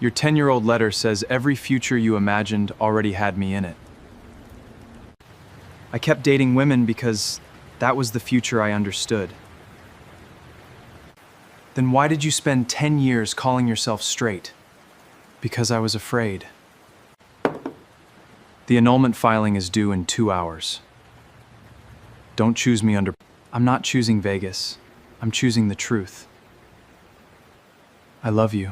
Your 10-year-old letter says every future you imagined already had me in it. I kept dating women because that was the future I understood. Then why did you spend 10 years calling yourself straight? Because I was afraid. The annulment filing is due in 2 hours. Don't choose me under... I'm not choosing Vegas. I'm choosing the truth. I love you.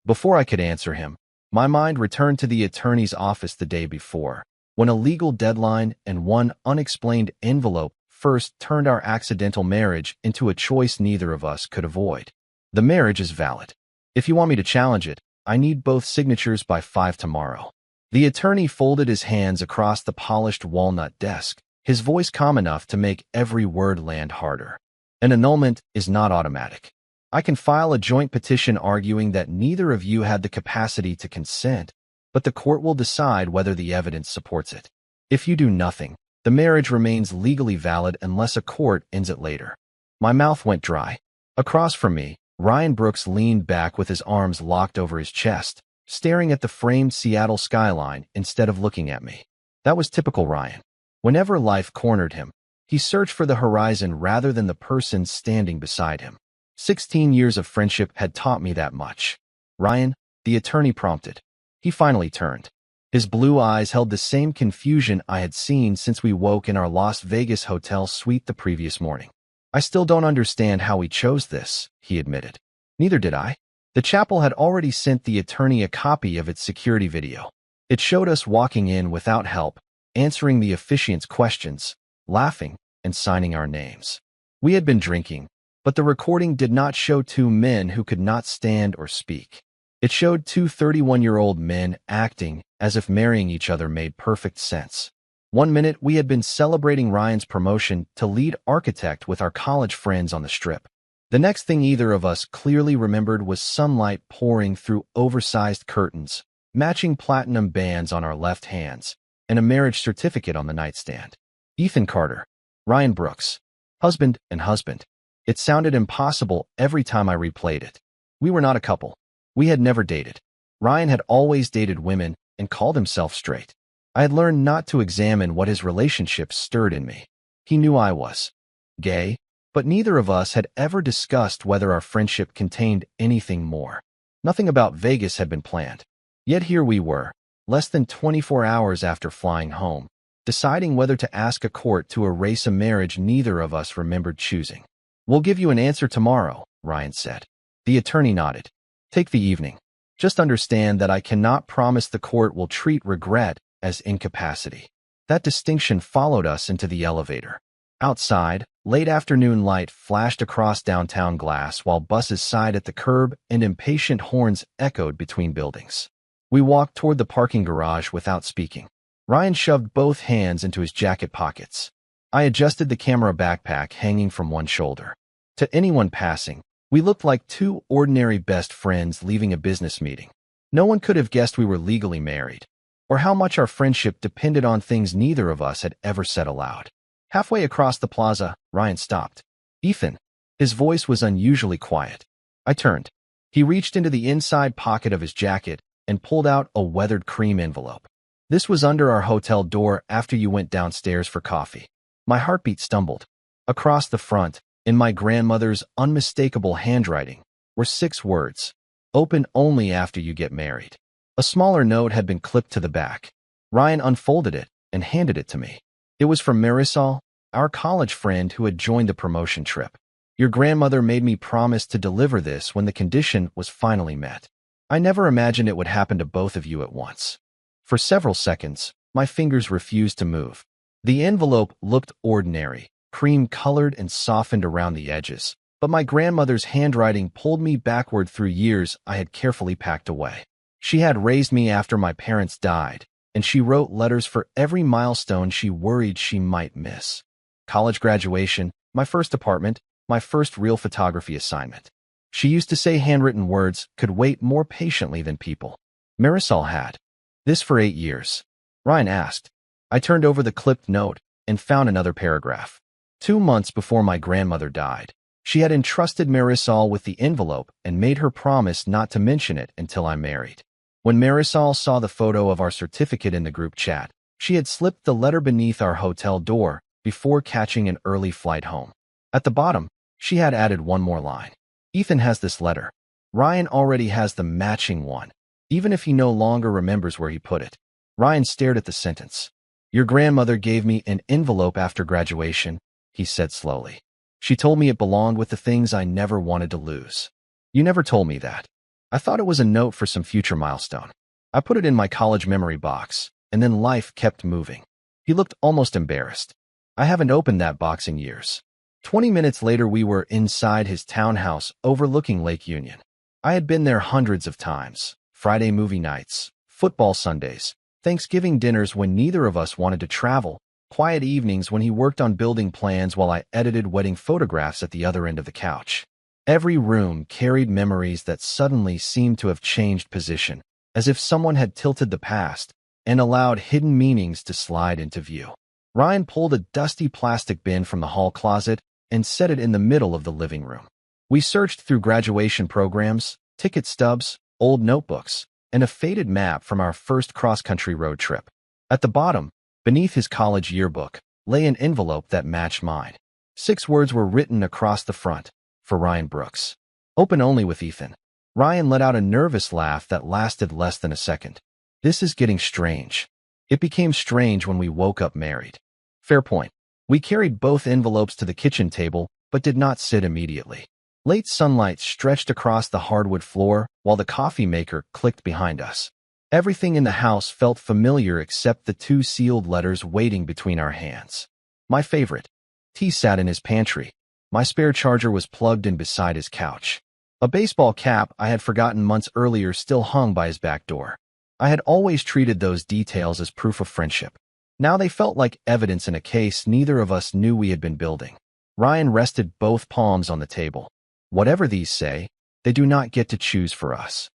Before I could answer him, my mind returned to the attorney's office the day before, when a legal deadline and one unexplained envelope first turned our accidental marriage into a choice neither of us could avoid. The marriage is valid. If you want me to challenge it, I need both signatures by 5 tomorrow. The attorney folded his hands across the polished walnut desk, his voice calm enough to make every word land harder. An annulment is not automatic. I can file a joint petition arguing that neither of you had the capacity to consent, but the court will decide whether the evidence supports it. If you do nothing, the marriage remains legally valid unless a court ends it later. My mouth went dry. Across from me, Ryan Brooks leaned back with his arms locked over his chest, staring at the framed Seattle skyline instead of looking at me. That was typical Ryan. Whenever life cornered him, he searched for the horizon rather than the person standing beside him. 16 years of friendship had taught me that much. Ryan, the attorney prompted. He finally turned. His blue eyes held the same confusion I had seen since we woke in our Las Vegas hotel suite the previous morning. I still don't understand how we chose this, he admitted. Neither did I. The chapel had already sent the attorney a copy of its security video. It showed us walking in without help, answering the officiant's questions, laughing, and signing our names. We had been drinking, but the recording did not show two men who could not stand or speak. It showed two 31-year-old men acting as if marrying each other made perfect sense. 1 minute we had been celebrating Ryan's promotion to lead architect with our college friends on the Strip. The next thing either of us clearly remembered was sunlight pouring through oversized curtains, matching platinum bands on our left hands, and a marriage certificate on the nightstand. Ethan Carter, Ryan Brooks, husband and husband. It sounded impossible every time I replayed it. We were not a couple. We had never dated. Ryan had always dated women and called himself straight. I had learned not to examine what his relationships stirred in me. He knew I was gay, but neither of us had ever discussed whether our friendship contained anything more. Nothing about Vegas had been planned. Yet here we were, less than 24 hours after flying home, deciding whether to ask a court to erase a marriage neither of us remembered choosing. We'll give you an answer tomorrow, Ryan said. The attorney nodded. Take the evening. Just understand that I cannot promise the court will treat regret as incapacity. That distinction followed us into the elevator. Outside, late afternoon light flashed across downtown glass while buses sighed at the curb and impatient horns echoed between buildings. We walked toward the parking garage without speaking. Ryan shoved both hands into his jacket pockets. I adjusted the camera backpack hanging from one shoulder. To anyone passing, we looked like two ordinary best friends leaving a business meeting. No one could have guessed we were legally married, or how much our friendship depended on things neither of us had ever said aloud. Halfway across the plaza, Ryan stopped. Ethan. His voice was unusually quiet. I turned. He reached into the inside pocket of his jacket and pulled out a weathered cream envelope. This was under our hotel door after you went downstairs for coffee. My heartbeat stumbled. Across the front, in my grandmother's unmistakable handwriting, were 6 words. Open only after you get married. A smaller note had been clipped to the back. Ryan unfolded it and handed it to me. It was from Marisol, our college friend who had joined the promotion trip. Your grandmother made me promise to deliver this when the condition was finally met. I never imagined it would happen to both of you at once. For several seconds, my fingers refused to move. The envelope looked ordinary, cream-colored and softened around the edges, but my grandmother's handwriting pulled me backward through years I had carefully packed away. She had raised me after my parents died, and she wrote letters for every milestone she worried she might miss. College graduation, my first apartment, my first real photography assignment. She used to say handwritten words could wait more patiently than people. Marisol had. This for 8 years. Ryan asked. I turned over the clipped note and found another paragraph. 2 months before my grandmother died, she had entrusted Marisol with the envelope and made her promise not to mention it until I married. When Marisol saw the photo of our certificate in the group chat, she had slipped the letter beneath our hotel door before catching an early flight home. At the bottom, she had added one more line. Ethan has this letter. Ryan already has the matching one, even if he no longer remembers where he put it. Ryan stared at the sentence. Your grandmother gave me an envelope after graduation, he said slowly. She told me it belonged with the things I never wanted to lose. You never told me that. I thought it was a note for some future milestone. I put it in my college memory box, and then life kept moving. He looked almost embarrassed. I haven't opened that box in years. 20 minutes later, we were inside his townhouse overlooking Lake Union. I had been there hundreds of times. Friday movie nights, football Sundays, Thanksgiving dinners when neither of us wanted to travel, quiet evenings when he worked on building plans while I edited wedding photographs at the other end of the couch. Every room carried memories that suddenly seemed to have changed position, as if someone had tilted the past and allowed hidden meanings to slide into view. Ryan pulled a dusty plastic bin from the hall closet and set it in the middle of the living room. We searched through graduation programs, ticket stubs, old notebooks, and a faded map from our first cross-country road trip. At the bottom, beneath his college yearbook, lay an envelope that matched mine. 6 words were written across the front, for Ryan Brooks. Open only with Ethan. Ryan let out a nervous laugh that lasted less than a second. This is getting strange. It became strange when we woke up married. Fair point. We carried both envelopes to the kitchen table, but did not sit immediately. Late sunlight stretched across the hardwood floor while the coffee maker clicked behind us. Everything in the house felt familiar except the 2 sealed letters waiting between our hands. My favorite. Tea sat in his pantry. My spare charger was plugged in beside his couch. A baseball cap I had forgotten months earlier still hung by his back door. I had always treated those details as proof of friendship. Now they felt like evidence in a case neither of us knew we had been building. Ryan rested both palms on the table. Whatever these say, they do not get to choose for us.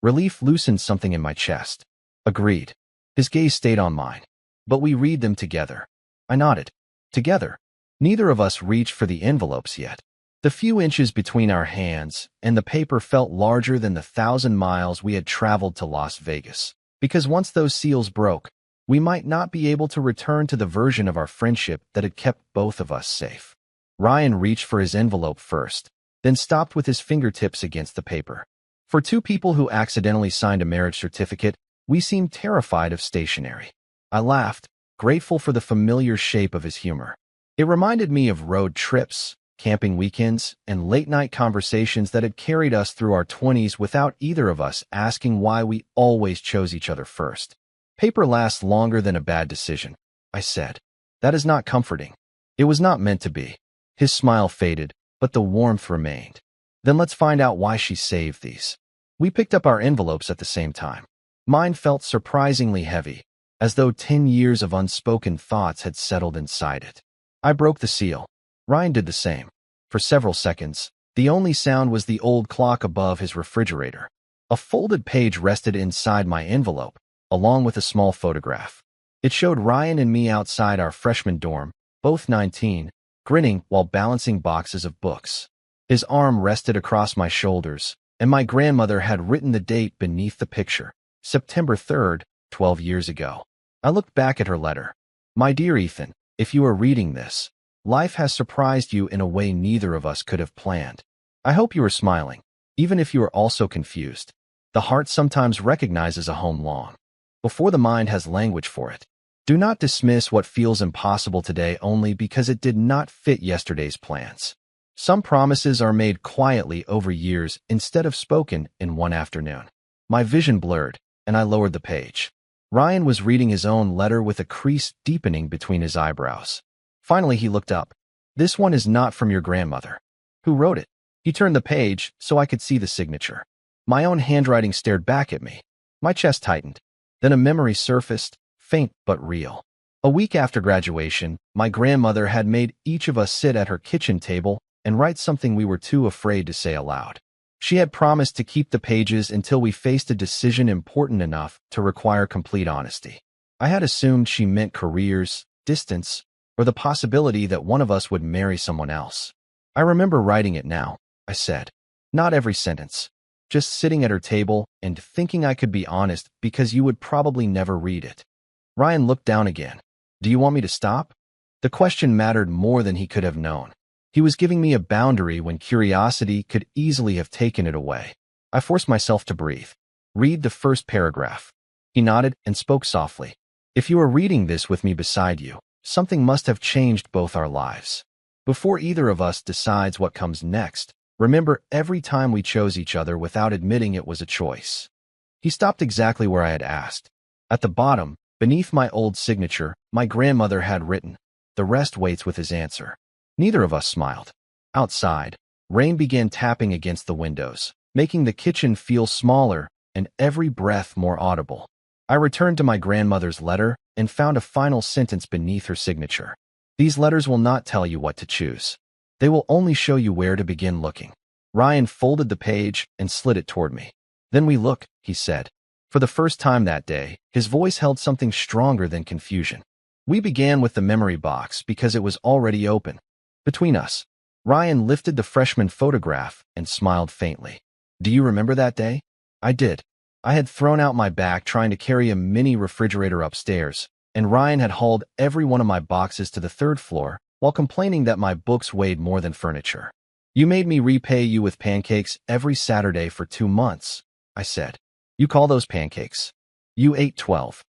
Relief loosened something in my chest. Agreed. His gaze stayed on mine. But we read them together. I nodded. Together. Neither of us reached for the envelopes yet. The few inches between our hands and the paper felt larger than the 1,000 miles we had traveled to Las Vegas. Because once those seals broke, we might not be able to return to the version of our friendship that had kept both of us safe. Ryan reached for his envelope first, then stopped with his fingertips against the paper. For 2 people who accidentally signed a marriage certificate, we seemed terrified of stationery. I laughed, grateful for the familiar shape of his humor. It reminded me of road trips, camping weekends, and late-night conversations that had carried us through our 20s without either of us asking why we always chose each other first. Paper lasts longer than a bad decision, I said. That is not comforting. It was not meant to be. His smile faded, but the warmth remained. Then let's find out why she saved these. We picked up our envelopes at the same time. Mine felt surprisingly heavy, as though 10 years of unspoken thoughts had settled inside it. I broke the seal. Ryan did the same. For several seconds, the only sound was the old clock above his refrigerator. A folded page rested inside my envelope, along with a small photograph. It showed Ryan and me outside our freshman dorm, both 19, grinning while balancing boxes of books. His arm rested across my shoulders, and my grandmother had written the date beneath the picture, September 3rd, 12 years ago. I looked back at her letter. My dear Ethan, if you are reading this, life has surprised you in a way neither of us could have planned. I hope you are smiling, even if you are also confused. The heart sometimes recognizes a home long before the mind has language for it. Do not dismiss what feels impossible today only because it did not fit yesterday's plans. Some promises are made quietly over years instead of spoken in one afternoon. My vision blurred, and I lowered the page. Ryan was reading his own letter with a crease deepening between his eyebrows. Finally, he looked up. This one is not from your grandmother. Who wrote it? He turned the page so I could see the signature. My own handwriting stared back at me. My chest tightened. Then a memory surfaced, faint but real. A week after graduation, my grandmother had made each of us sit at her kitchen table and write something we were too afraid to say aloud. She had promised to keep the pages until we faced a decision important enough to require complete honesty. I had assumed she meant careers, distance, or the possibility that one of us would marry someone else. I remember writing it now, I said. Not every sentence. just sitting at her table and thinking I could be honest because you would probably never read it. Ryan looked down again. Do you want me to stop? The question mattered more than he could have known. He was giving me a boundary when curiosity could easily have taken it away. I forced myself to breathe. Read the first paragraph. He nodded and spoke softly. If you are reading this with me beside you, something must have changed both our lives. Before either of us decides what comes next, remember every time we chose each other without admitting it was a choice. He stopped exactly where I had asked. At the bottom, beneath my old signature, my grandmother had written, "The rest waits," with his answer. Neither of us smiled. Outside, rain began tapping against the windows, making the kitchen feel smaller and every breath more audible. I returned to my grandmother's letter and found a final sentence beneath her signature. These letters will not tell you what to choose. They will only show you where to begin looking. Ryan folded the page and slid it toward me. Then we look, he said. For the first time that day, his voice held something stronger than confusion. We began with the memory box because it was already open. Between us, Ryan lifted the freshman photograph and smiled faintly. Do you remember that day? I did. I had thrown out my back trying to carry a mini refrigerator upstairs, and Ryan had hauled every one of my boxes to the third floor while complaining that my books weighed more than furniture. You made me repay you with pancakes every Saturday for 2 months, I said. You call those pancakes? You ate 12.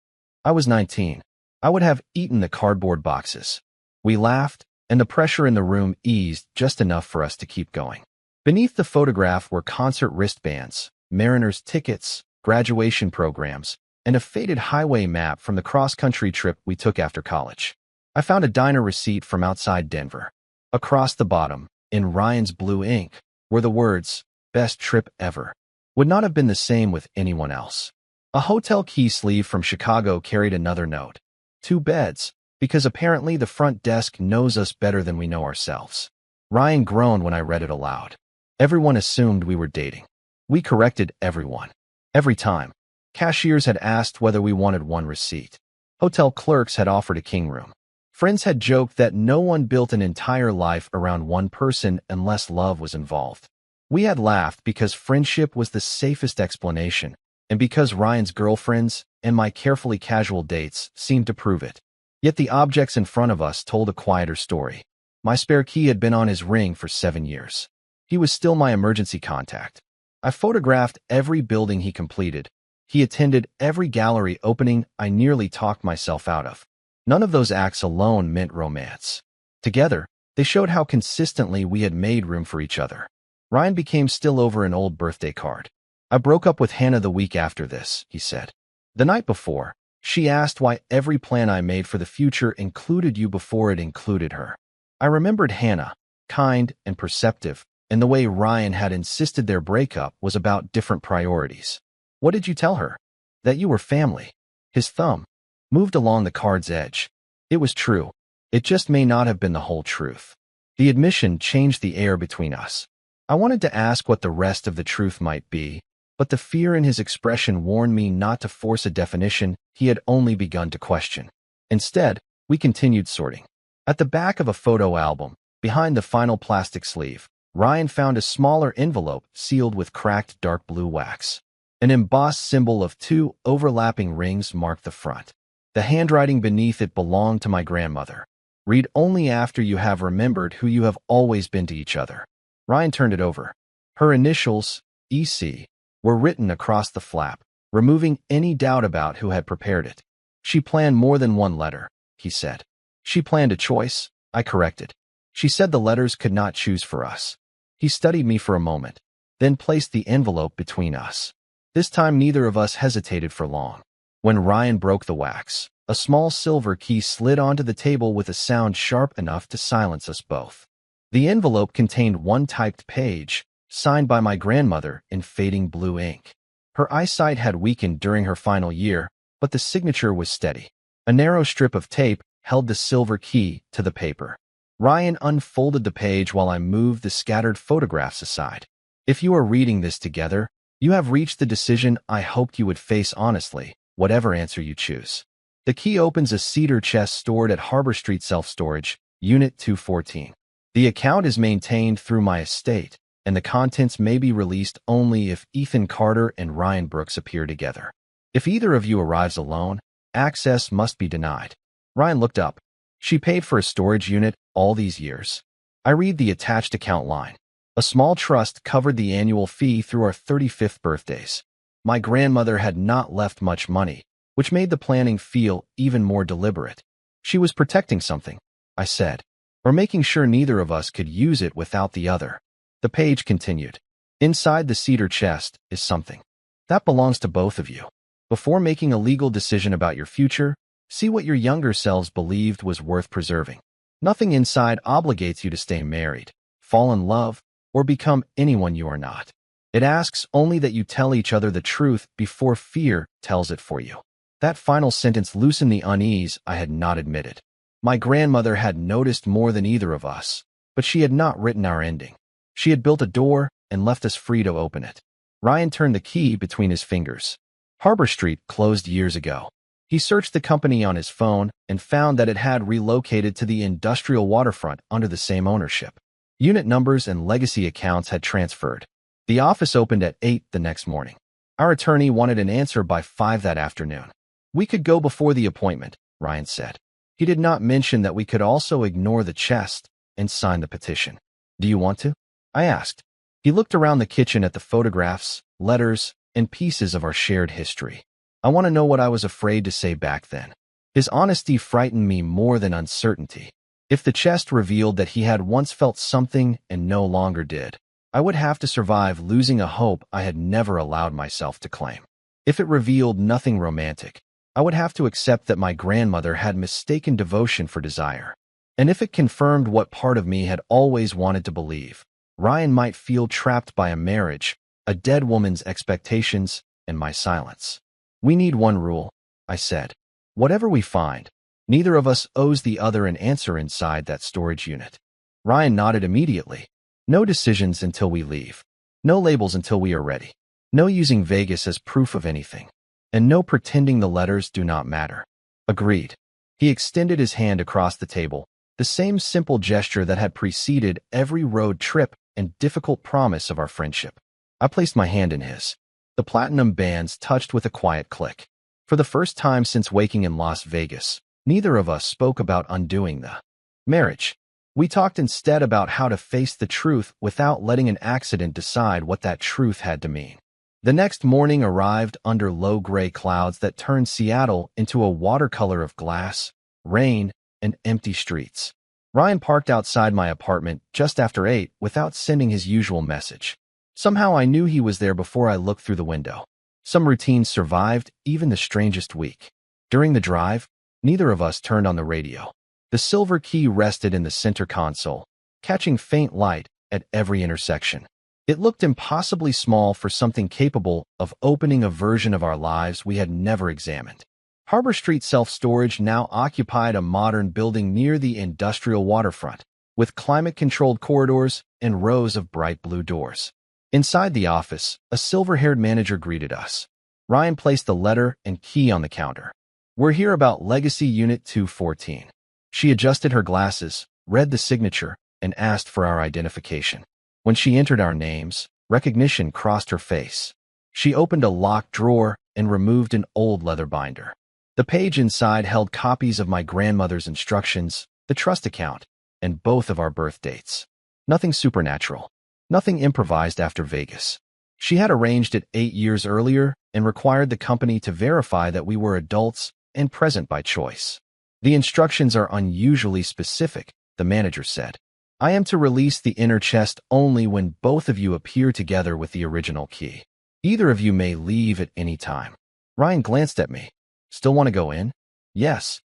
I was 19. I would have eaten the cardboard boxes. We laughed, and the pressure in the room eased just enough for us to keep going. Beneath the photograph were concert wristbands, Mariners tickets, graduation programs, and a faded highway map from the cross-country trip we took after college. I found a diner receipt from outside Denver. Across the bottom, in Ryan's blue ink, were the words, "Best trip ever." Would not have been the same with anyone else. A hotel key sleeve from Chicago carried another note. 2 beds, because apparently the front desk knows us better than we know ourselves. Ryan groaned when I read it aloud. Everyone assumed we were dating. We corrected everyone. Every time. Cashiers had asked whether we wanted one receipt. Hotel clerks had offered a king room. Friends had joked that no one built an entire life around one person unless love was involved. We had laughed because friendship was the safest explanation, and because Ryan's girlfriends and my carefully casual dates seemed to prove it. Yet the objects in front of us told a quieter story. My spare key had been on his ring for 7 years. He was still my emergency contact. I photographed every building he completed. He attended every gallery opening I nearly talked myself out of. None of those acts alone meant romance. Together, they showed how consistently we had made room for each other. Ryan became still over an old birthday card. I broke up with Hannah the week after this, he said. The night before, she asked why every plan I made for the future included you before it included her. I remembered Hannah, kind and perceptive, and the way Ryan had insisted their breakup was about different priorities. What did you tell her? That you were family. His thumb moved along the card's edge. It was true. It just may not have been the whole truth. The admission changed the air between us. I wanted to ask what the rest of the truth might be, but the fear in his expression warned me not to force a definition he had only begun to question. Instead, we continued sorting. At the back of a photo album, behind the final plastic sleeve, Ryan found a smaller envelope sealed with cracked dark blue wax. An embossed symbol of 2 overlapping rings marked the front. The handwriting beneath it belonged to my grandmother. Read only after you have remembered who you have always been to each other. Ryan turned it over. Her initials, EC, were written across the flap, removing any doubt about who had prepared it. She planned more than one letter, he said. She planned a choice, I corrected. She said the letters could not choose for us. He studied me for a moment, then placed the envelope between us. This time neither of us hesitated for long. When Ryan broke the wax, a small silver key slid onto the table with a sound sharp enough to silence us both. The envelope contained one typed page, signed by my grandmother in fading blue ink. Her eyesight had weakened during her final year, but the signature was steady. A narrow strip of tape held the silver key to the paper. Ryan unfolded the page while I moved the scattered photographs aside. If you are reading this together, you have reached the decision I hoped you would face honestly, whatever answer you choose. The key opens a cedar chest stored at Harbor Street Self-Storage, Unit 214. The account is maintained through my estate, and the contents may be released only if Ethan Carter and Ryan Brooks appear together. If either of you arrives alone, access must be denied. Ryan looked up. She paid for a storage unit all these years. I read the attached account line. A small trust covered the annual fee through our 35th birthdays. My grandmother had not left much money, which made the planning feel even more deliberate. She was protecting something, I said, or making sure neither of us could use it without the other. The page continued. Inside the cedar chest is something that belongs to both of you. Before making a legal decision about your future, see what your younger selves believed was worth preserving. Nothing inside obligates you to stay married, fall in love, or become anyone you are not. It asks only that you tell each other the truth before fear tells it for you. That final sentence loosened the unease I had not admitted. My grandmother had noticed more than either of us, but she had not written our ending. She had built a door and left us free to open it. Ryan turned the key between his fingers. Harbor Street closed years ago. He searched the company on his phone and found that it had relocated to the industrial waterfront under the same ownership. Unit numbers and legacy accounts had transferred. The office opened at 8 the next morning. Our attorney wanted an answer by 5 that afternoon. We could go before the appointment, Ryan said. He did not mention that we could also ignore the chest and sign the petition. Do you want to? I asked. He looked around the kitchen at the photographs, letters, and pieces of our shared history. I want to know what I was afraid to say back then. His honesty frightened me more than uncertainty. If the chest revealed that he had once felt something and no longer did, I would have to survive losing a hope I had never allowed myself to claim. If it revealed nothing romantic, I would have to accept that my grandmother had mistaken devotion for desire. And if it confirmed what part of me had always wanted to believe, Ryan might feel trapped by a marriage, a dead woman's expectations, and my silence. We need one rule, I said. Whatever we find, neither of us owes the other an answer inside that storage unit. Ryan nodded immediately. No decisions until we leave. No labels until we are ready. No using Vegas as proof of anything. And no pretending the letters do not matter. Agreed. He extended his hand across the table, the same simple gesture that had preceded every road trip and difficult promise of our friendship. I placed my hand in his. The platinum bands touched with a quiet click. For the first time since waking in Las Vegas, neither of us spoke about undoing the marriage. We talked instead about how to face the truth without letting an accident decide what that truth had to mean. The next morning arrived under low gray clouds that turned Seattle into a watercolor of glass, rain, and empty streets. Ryan parked outside my apartment just after 8 without sending his usual message. Somehow I knew he was there before I looked through the window. Some routines survived even the strangest week. During the drive, neither of us turned on the radio. The silver key rested in the center console, catching faint light at every intersection. It looked impossibly small for something capable of opening a version of our lives we had never examined. Harbor Street Self-Storage now occupied a modern building near the industrial waterfront, with climate-controlled corridors and rows of bright blue doors. Inside the office, a silver-haired manager greeted us. Ryan placed the letter and key on the counter. We're here about Legacy Unit 214. She adjusted her glasses, read the signature, and asked for our identification. When she entered our names, recognition crossed her face. She opened a locked drawer and removed an old leather binder. The page inside held copies of my grandmother's instructions, the trust account, and both of our birth dates. Nothing supernatural. Nothing improvised after Vegas. She had arranged it 8 years earlier and required the company to verify that we were adults and present by choice. The instructions are unusually specific, the manager said. I am to release the inner chest only when both of you appear together with the original key. Either of you may leave at any time. Ryan glanced at me. Still want to go in? Yes.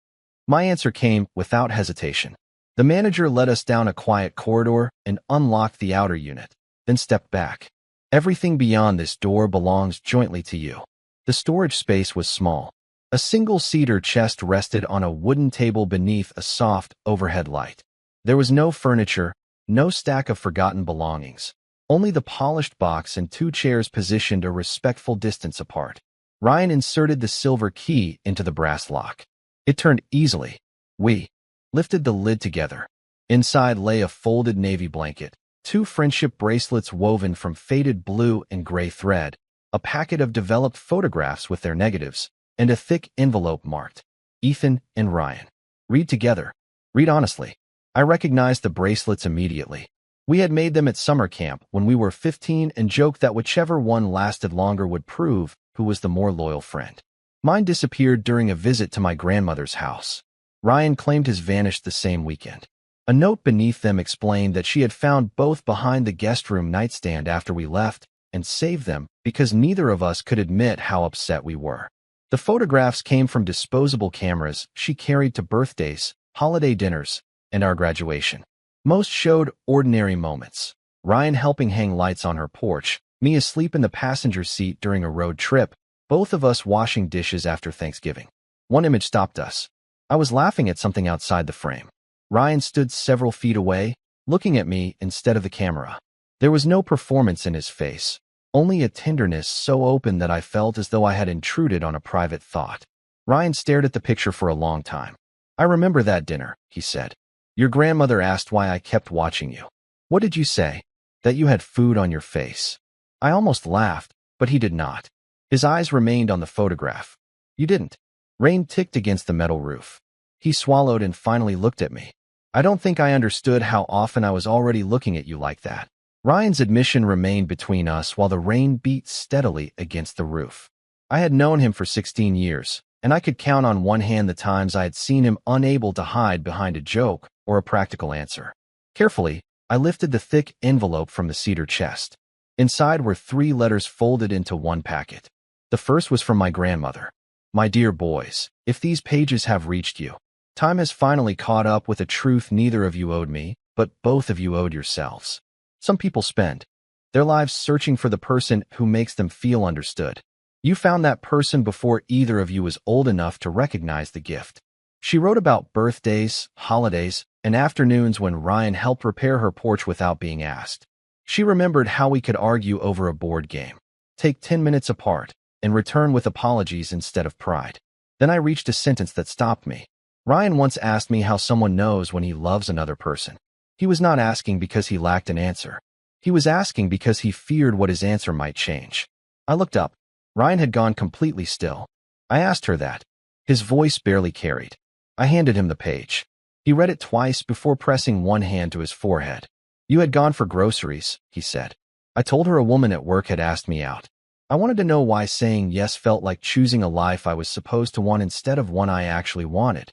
My answer came without hesitation. The manager led us down a quiet corridor and unlocked the outer unit, then stepped back. Everything beyond this door belongs jointly to you. The storage space was small. A single cedar chest rested on a wooden table beneath a soft overhead light. There was no furniture, no stack of forgotten belongings, only the polished box and 2 chairs positioned a respectful distance apart. Ryan inserted the silver key into the brass lock. It turned easily. We lifted the lid together. Inside lay a folded navy blanket, 2 friendship bracelets woven from faded blue and gray thread, a packet of developed photographs with their negatives, and a thick envelope marked Ethan and Ryan. Read together. Read honestly. I recognized the bracelets immediately. We had made them at summer camp when we were 15 and joked that whichever one lasted longer would prove who was the more loyal friend. Mine disappeared during a visit to my grandmother's house. Ryan claimed his vanished the same weekend. A note beneath them explained that she had found both behind the guest room nightstand after we left and saved them because neither of us could admit how upset we were. The photographs came from disposable cameras she carried to birthdays, holiday dinners, and our graduation. Most showed ordinary moments. Ryan helping hang lights on her porch, me asleep in the passenger seat during a road trip, both of us washing dishes after Thanksgiving. One image stopped us. I was laughing at something outside the frame. Ryan stood several feet away, looking at me instead of the camera. There was no performance in his face, only a tenderness so open that I felt as though I had intruded on a private thought. Ryan stared at the picture for a long time. I remember that dinner, he said. Your grandmother asked why I kept watching you. What did you say? That you had food on your face. I almost laughed, but he did not. His eyes remained on the photograph. You didn't. Rain ticked against the metal roof. He swallowed and finally looked at me. I don't think I understood how often I was already looking at you like that. Ryan's admission remained between us while the rain beat steadily against the roof. I had known him for 16 years, and I could count on one hand the times I had seen him unable to hide behind a joke or a practical answer. Carefully, I lifted the thick envelope from the cedar chest. Inside were 3 letters folded into one packet. The first was from my grandmother. My dear boys, if these pages have reached you, time has finally caught up with a truth neither of you owed me, but both of you owed yourselves. Some people spend their lives searching for the person who makes them feel understood. You found that person before either of you was old enough to recognize the gift. She wrote about birthdays, holidays, and afternoons when Ryan helped repair her porch without being asked. She remembered how we could argue over a board game, take 10 minutes apart, and return with apologies instead of pride. Then I reached a sentence that stopped me. Ryan once asked me how someone knows when he loves another person. He was not asking because he lacked an answer. He was asking because he feared what his answer might change. I looked up. Ryan had gone completely still. I asked her that. His voice barely carried. I handed him the page. He read it twice before pressing one hand to his forehead. You had gone for groceries, he said. I told her a woman at work had asked me out. I wanted to know why saying yes felt like choosing a life I was supposed to want instead of one I actually wanted.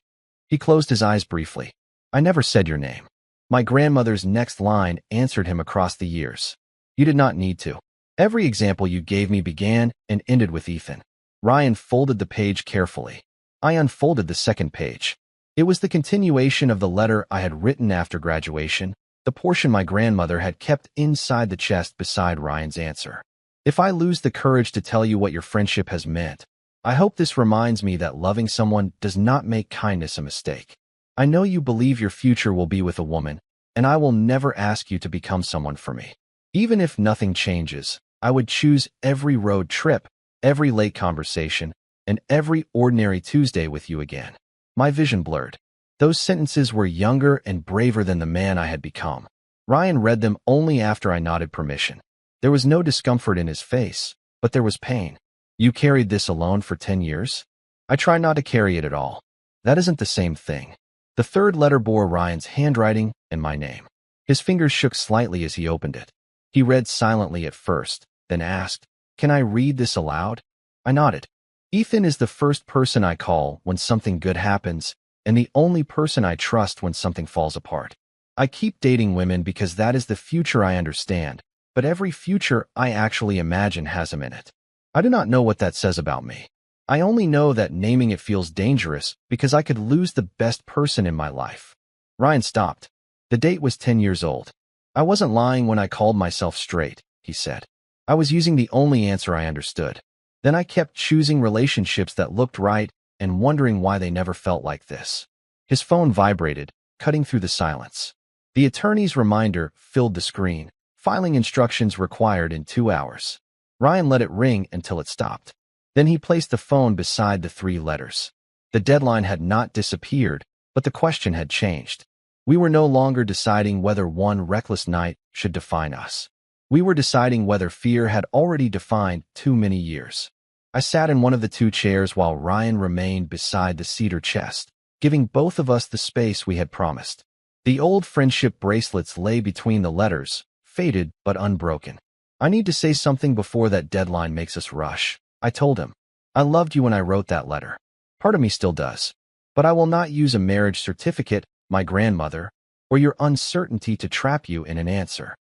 He closed his eyes briefly. I never said your name. My grandmother's next line answered him across the years. You did not need to. Every example you gave me began and ended with Ethan. Ryan folded the page carefully. I unfolded the second page. It was the continuation of the letter I had written after graduation, the portion my grandmother had kept inside the chest beside Ryan's answer. If I lose the courage to tell you what your friendship has meant, I hope this reminds me that loving someone does not make kindness a mistake. I know you believe your future will be with a woman, and I will never ask you to become someone for me. Even if nothing changes, I would choose every road trip, every late conversation, and every ordinary Tuesday with you again. My vision blurred. Those sentences were younger and braver than the man I had become. Ryan read them only after I nodded permission. There was no discomfort in his face, but there was pain. You carried this alone for 10 years? I try not to carry it at all. That isn't the same thing. The third letter bore Ryan's handwriting and my name. His fingers shook slightly as he opened it. He read silently at first, then asked, Can I read this aloud? I nodded. Ethan is the first person I call when something good happens, and the only person I trust when something falls apart. I keep dating women because that is the future I understand, but every future I actually imagine has him in it. I do not know what that says about me. I only know that naming it feels dangerous because I could lose the best person in my life. Ryan stopped. The date was 10 years old. I wasn't lying when I called myself straight, he said. I was using the only answer I understood. Then I kept choosing relationships that looked right and wondering why they never felt like this. His phone vibrated, cutting through the silence. The attorney's reminder filled the screen. Filing instructions required in 2 hours. Ryan let it ring until it stopped. Then he placed the phone beside the 3 letters. The deadline had not disappeared, but the question had changed. We were no longer deciding whether one reckless night should define us. We were deciding whether fear had already defined too many years. I sat in one of the two chairs while Ryan remained beside the cedar chest, giving both of us the space we had promised. The old friendship bracelets lay between the letters, faded but unbroken. I need to say something before that deadline makes us rush, I told him. I loved you when I wrote that letter. Part of me still does. But I will not use a marriage certificate, my grandmother, or your uncertainty to trap you in an answer.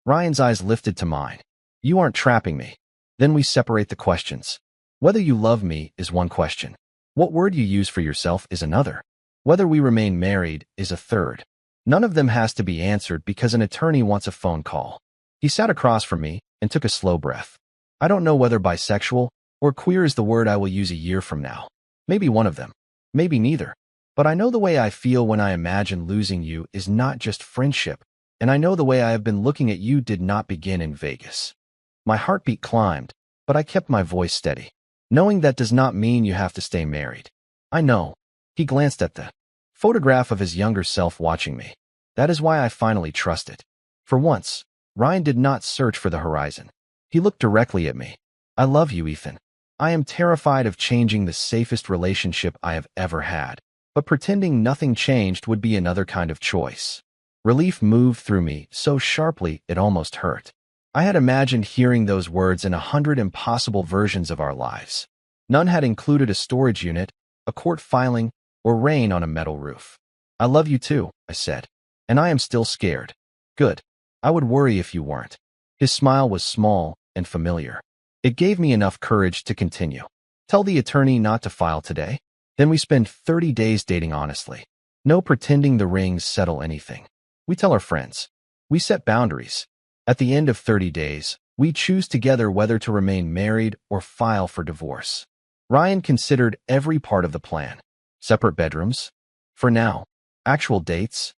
Ryan's eyes lifted to mine. You aren't trapping me. Then we separate the questions. Whether you love me is one question. What word you use for yourself is another. Whether we remain married is a third. None of them has to be answered because an attorney wants a phone call. He sat across from me and took a slow breath. I don't know whether bisexual or queer is the word I will use a year from now. Maybe one of them. Maybe neither. But I know the way I feel when I imagine losing you is not just friendship, and I know the way I have been looking at you did not begin in Vegas. My heartbeat climbed, but I kept my voice steady. Knowing that does not mean you have to stay married. I know. He glanced at the photograph of his younger self watching me. That is why I finally trusted. For once, Ryan did not search for the horizon. He looked directly at me. I love you, Ethan. I am terrified of changing the safest relationship I have ever had, but pretending nothing changed would be another kind of choice. Relief moved through me so sharply it almost hurt. I had imagined hearing those words in 100 impossible versions of our lives. None had included a storage unit, a court filing, or rain on a metal roof. I love you too, I said. And I am still scared. Good. I would worry if you weren't. His smile was small and familiar. It gave me enough courage to continue. Tell the attorney not to file today. Then we spend 30 days dating honestly. No pretending the rings settle anything. We tell our friends. We set boundaries. At the end of 30 days, we choose together whether to remain married or file for divorce. Ryan considered every part of the plan. Separate bedrooms? For now. Actual dates?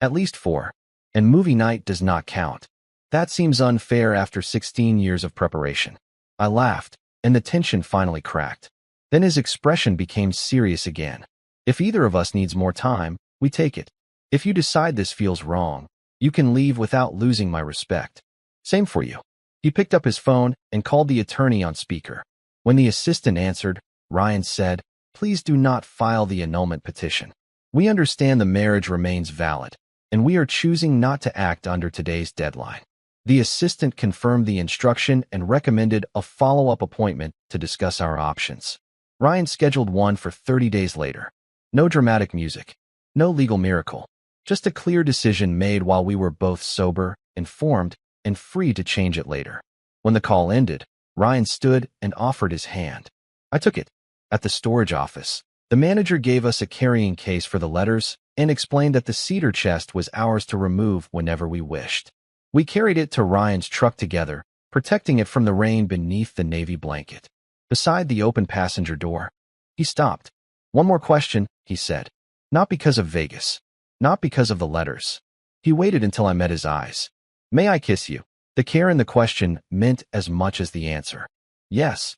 At least 4. And movie night does not count. That seems unfair after 16 years of preparation. I laughed, and the tension finally cracked. Then his expression became serious again. If either of us needs more time, we take it. If you decide this feels wrong, you can leave without losing my respect. Same for you. He picked up his phone and called the attorney on speaker. When the assistant answered, Ryan said, "Please do not file the annulment petition. We understand the marriage remains valid, and we are choosing not to act under today's deadline." The assistant confirmed the instruction and recommended a follow-up appointment to discuss our options. Ryan scheduled one for 30 days later. No dramatic music. No legal miracle. Just a clear decision made while we were both sober, informed, and free to change it later. When the call ended, Ryan stood and offered his hand. I took it. At the storage office, the manager gave us a carrying case for the letters and explained that the cedar chest was ours to remove whenever we wished. We carried it to Ryan's truck together, protecting it from the rain beneath the navy blanket. Beside the open passenger door, he stopped. "One more question," he said. "Not because of Vegas. Not because of the letters." He waited until I met his eyes. "May I kiss you?" The care in the question meant as much as the answer. "Yes."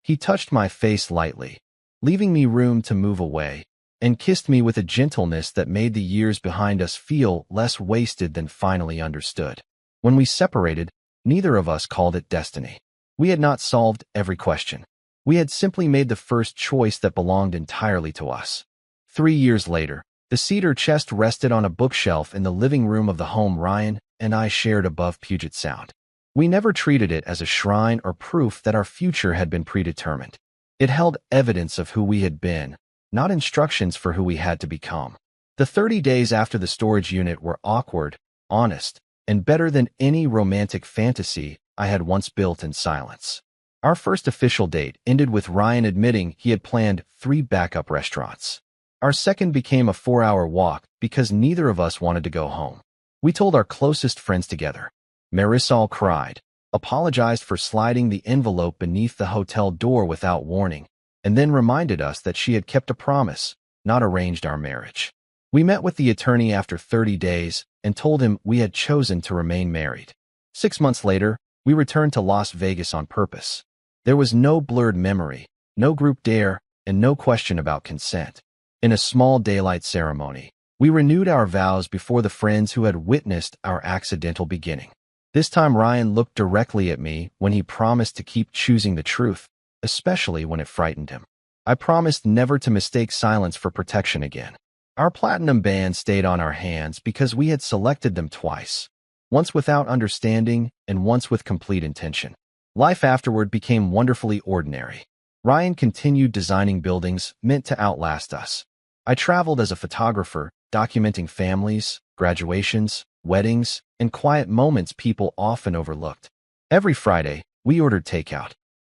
He touched my face lightly, leaving me room to move away, and kissed me with a gentleness that made the years behind us feel less wasted than finally understood. When we separated, neither of us called it destiny. We had not solved every question. We had simply made the first choice that belonged entirely to us. 3 years later, the cedar chest rested on a bookshelf in the living room of the home Ryan and I shared above Puget Sound. We never treated it as a shrine or proof that our future had been predetermined. It held evidence of who we had been, not instructions for who we had to become. The 30 days after the storage unit were awkward, honest, and better than any romantic fantasy I had once built in silence. Our first official date ended with Ryan admitting he had planned 3 backup restaurants. Our second became a 4-hour walk because neither of us wanted to go home. We told our closest friends together. Marisol cried, apologized for sliding the envelope beneath the hotel door without warning, and then reminded us that she had kept a promise, not arranged our marriage. We met with the attorney after 30 days and told him we had chosen to remain married. 6 months later, we returned to Las Vegas on purpose. There was no blurred memory, no group dare, and no question about consent. In a small daylight ceremony, We renewed our vows before the friends who had witnessed our accidental beginning. This time Ryan looked directly at me when he promised to keep choosing the truth, especially when it frightened him. I promised never to mistake silence for protection again. Our platinum bands stayed on our hands because we had selected them twice, once without understanding and once with complete intention. Life afterward became wonderfully ordinary. Ryan continued designing buildings meant to outlast us. I traveled as a photographer, documenting families, graduations, weddings, and quiet moments people often overlooked. Every Friday, we ordered takeout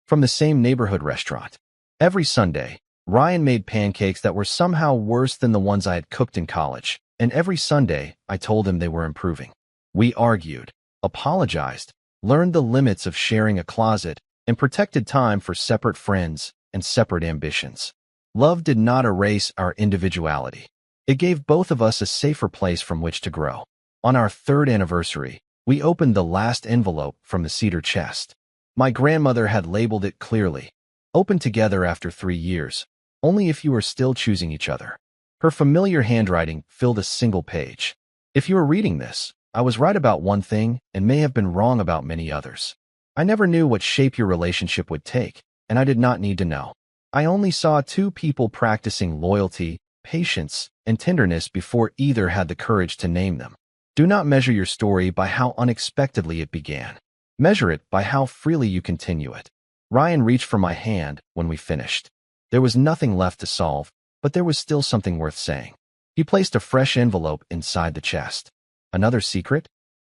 from the same neighborhood restaurant. Every Sunday, Ryan made pancakes that were somehow worse than the ones I had cooked in college, and every Sunday, I told him they were improving. We argued, apologized, learned the limits of sharing a closet, and protected time for separate friends and separate ambitions. Love did not erase our individuality. It gave both of us a safer place from which to grow. On our third anniversary, we opened the last envelope from the cedar chest. My grandmother had labeled it clearly, "Open together after 3 years, only if you are still choosing each other." Her familiar handwriting filled a single page. If you are reading this, I was right about one thing and may have been wrong about many others. I never knew what shape your relationship would take, and I did not need to know. I only saw two people practicing loyalty, patience, and tenderness before either had the courage to name them. Do not measure your story by how unexpectedly it began. Measure it by how freely you continue it. Ryan reached for my hand when we finished. There was nothing left to solve, but there was still something worth saying. He placed a fresh envelope inside the chest. Another secret?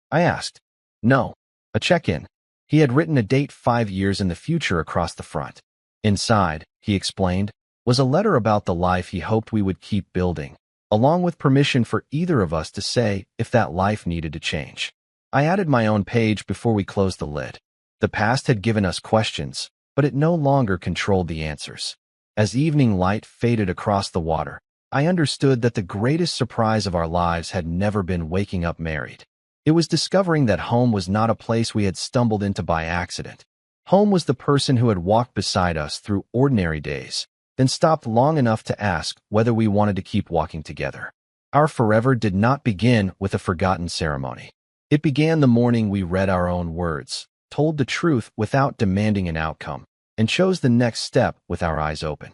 I asked. No, a check-in. He had written a date 5 years in the future across the front. Inside, he explained, was a letter about the life he hoped we would keep building, along with permission for either of us to say if that life needed to change. I added my own page before we closed the lid. The past had given us questions, but it no longer controlled the answers. As evening light faded across the water, I understood that the greatest surprise of our lives had never been waking up married. It was discovering that home was not a place we had stumbled into by accident. Home was the person who had walked beside us through ordinary days, then stopped long enough to ask whether we wanted to keep walking together. Our forever did not begin with a forgotten ceremony. It began the morning we read our own words, told the truth without demanding an outcome, and chose the next step with our eyes open.